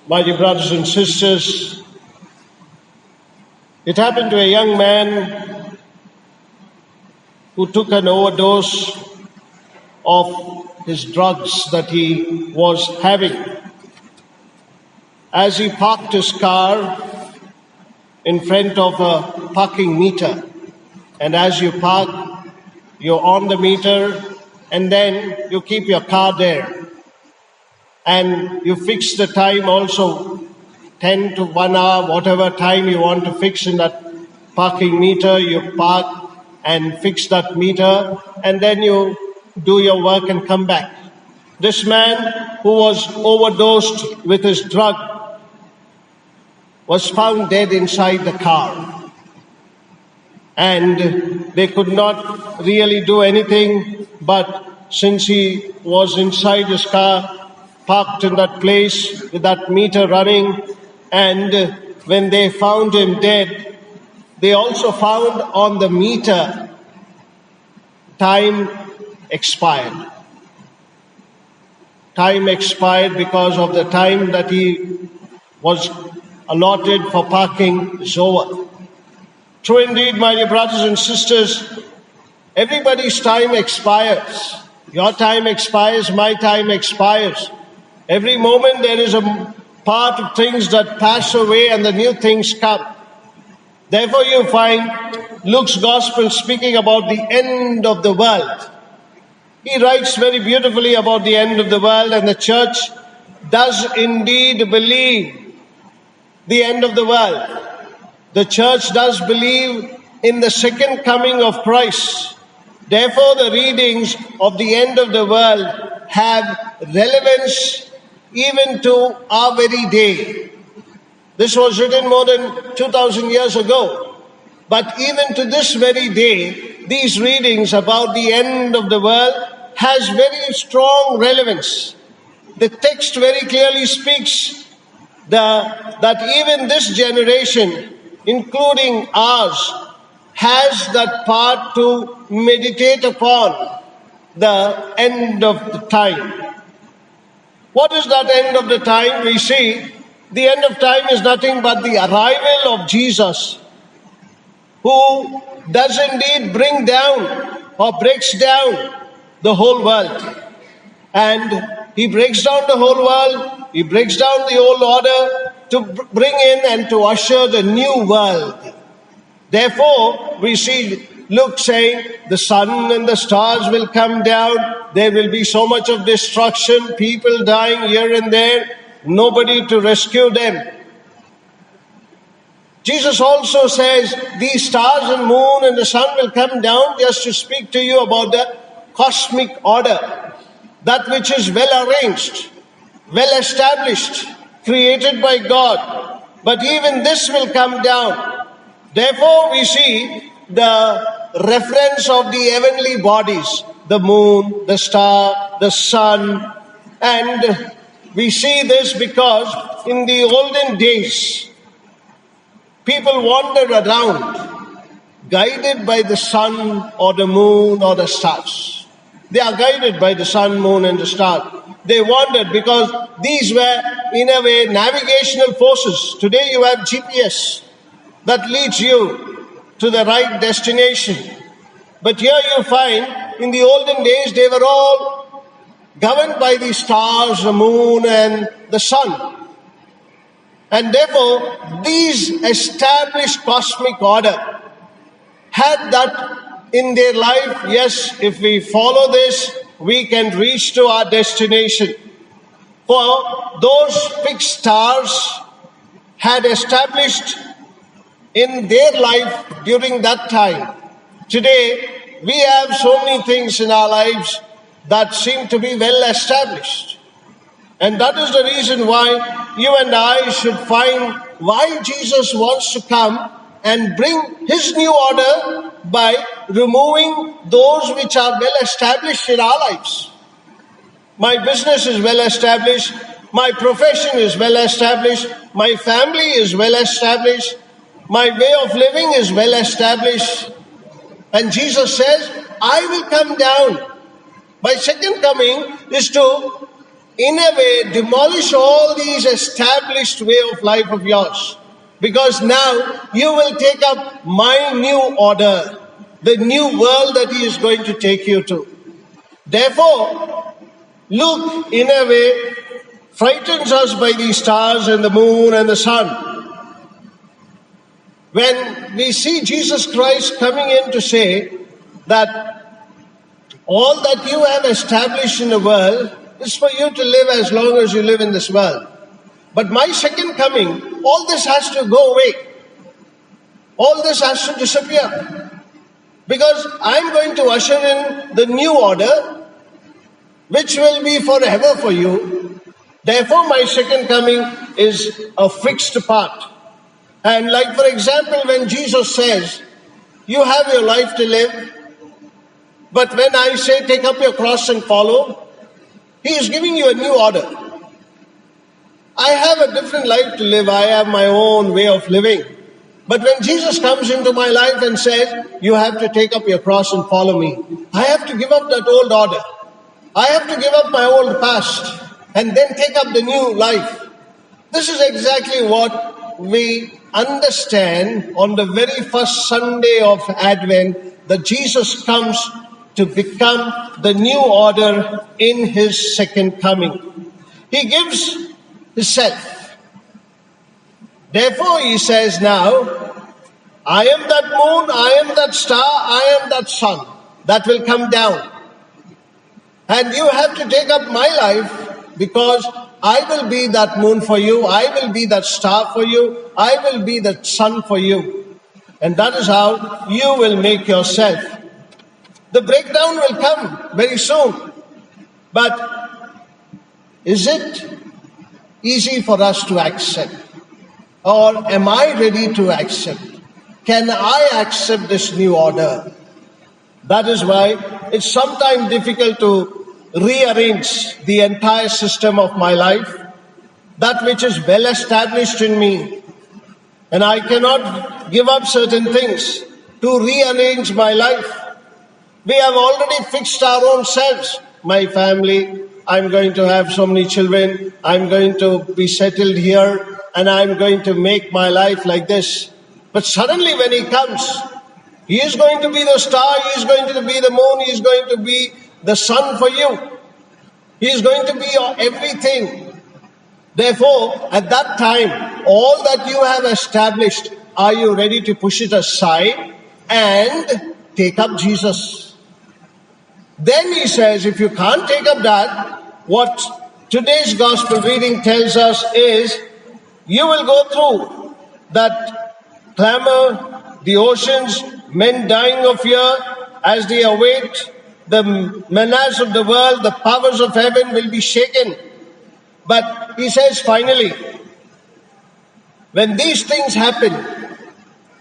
My dear brothers and sisters, it happened to a young man who took an overdose of his drugs that he was having. As he parked his car in front of a parking meter, and as you park, you're on the meter, and then you keep your car there. And you fix the time also, 10 to 1 hour, whatever time you want to fix in that parking meter, you park and fix that meter, and then you do your work and come back. This man who was overdosed with his drug was found dead inside the car. And they could not really do anything, but since he was inside his car, parked in that place with that meter running, and when they found him dead, they also found on the meter time expired. Time expired because of the time that he was allotted for parking is over. True indeed, my dear brothers and sisters, everybody's time expires. Your time expires, my time expires. Every moment there is a part of things that pass away and the new things come. Therefore you find Luke's gospel speaking about the end of the world. He writes very beautifully about the end of the world, and the church does indeed believe the end of the world. The church does believe in the second coming of Christ. Therefore the readings of the end of the world have relevance even to our very day. This was written more than 2,000 years ago. But even to this very day, these readings about the end of the world has very strong relevance. The text very clearly speaks that even this generation, including ours, has that part to meditate upon the end of the time. What is that end of the time? We see the end of time is nothing but the arrival of Jesus, who does indeed bring down or breaks down the whole world. And he breaks down the whole world, he breaks down the old order to bring in and to usher the new world. Therefore, we see Luke saying the sun and the stars will come down. There will be so much of destruction, people dying here and there, nobody to rescue them. Jesus also says these stars and moon and the sun will come down just to speak to you about the cosmic order, that which is well arranged, well established, created by God. But even this will come down. Therefore, we see the reference of the heavenly bodies, the moon, the star, the sun. And we see this because in the olden days, people wandered around, guided by the sun or the moon or the stars. They are guided by the sun, moon and the stars. They wandered because these were, in a way, navigational forces. Today you have GPS that leads you to the right destination. But here you find, in the olden days, they were all governed by the stars, the moon and the sun. And therefore, these established cosmic order had that in their life. Yes, if we follow this, we can reach to our destination. For those fixed stars had established in their life during that time. Today, we have so many things in our lives that seem to be well established. And that is the reason why you and I should find why Jesus wants to come and bring his new order by removing those which are well established in our lives. My business is well established, my profession is well established, my family is well established, my way of living is well established. And Jesus says, I will come down. My second coming is to in a way, demolish all these established way of life of yours. Because now you will take up my new order, the new world that he is going to take you to. Therefore, Luke, in a way, frightens us by the stars and the moon and the sun. When we see Jesus Christ coming in to say that all that you have established in the world is for you to live as long as you live in this world. But my second coming, all this has to go away. All this has to disappear. Because I'm going to usher in the new order, which will be forever for you. Therefore, my second coming is a fixed part. And like, for example, when Jesus says, you have your life to live, but when I say take up your cross and follow, he is giving you a new order. I have a different life to live. I have my own way of living. But when Jesus comes into my life and says, you have to take up your cross and follow me, I have to give up that old order. I have to give up my old past and then take up the new life. This is exactly what we understand on the very first Sunday of Advent, that Jesus comes to become the new order in his second coming. He gives himself. Therefore, he says now, I am that moon, I am that star, I am that sun that will come down. And you have to take up my life, because I will be that moon for you, I will be that star for you, I will be that sun for you. And that is how you will make yourself. The breakdown will come very soon. But is it easy for us to accept? Or am I ready to accept? Can I accept this new order? That is why it's sometimes difficult to rearrange the entire system of my life, that which is well established in me. And I cannot give up certain things to rearrange my life. We have already fixed our own selves. My family, I'm going to have so many children, I'm going to be settled here, and I'm going to make my life like this. But suddenly when he comes, he is going to be the star, he is going to be the moon, he is going to be the sun for you. He is going to be your everything. Therefore, at that time, all that you have established, are you ready to push it aside and take up Jesus? Then he says, if you can't take up that, what today's gospel reading tells us is, you will go through that clamor, the oceans, men dying of fear as they await the menace of the world, the powers of heaven will be shaken. But he says finally, when these things happen,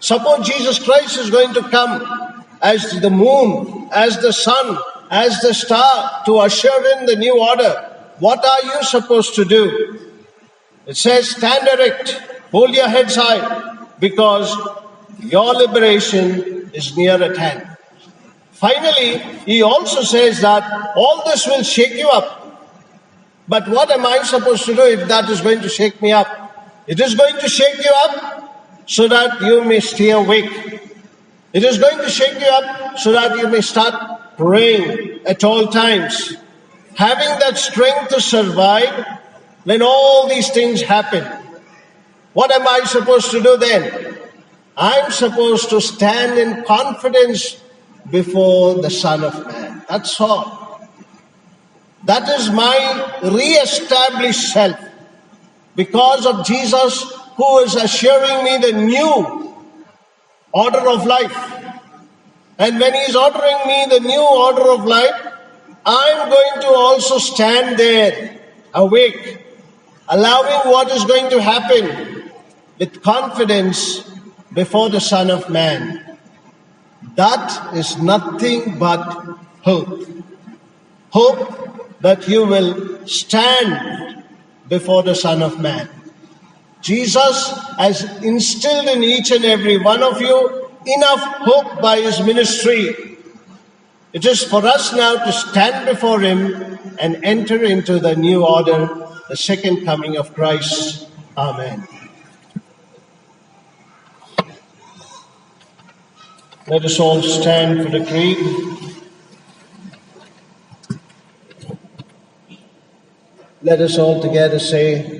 suppose Jesus Christ is going to come as the moon, as the sun, as the star to usher in the new order. What are you supposed to do? It says, stand erect, hold your heads high, because your liberation is near at hand. Finally, he also says that all this will shake you up. But what am I supposed to do if that is going to shake me up? It is going to shake you up so that you may stay awake. It is going to shake you up so that you may start praying at all times, having that strength to survive when all these things happen. What am I supposed to do then? I'm supposed to stand in confidence before the Son of Man. That's all. That is my re-established self, because of Jesus, who is assuring me the new order of life. And when he is ordering me the new order of life, I'm going to also stand there awake, allowing what is going to happen with confidence before the Son of Man. That is nothing but hope. Hope that you will stand before the Son of Man. Jesus has instilled in each and every one of you enough hope by his ministry It is for us now to stand before Him and enter into the new order, the second coming of Christ. Amen. Let us all stand for the creed. Let us all together say,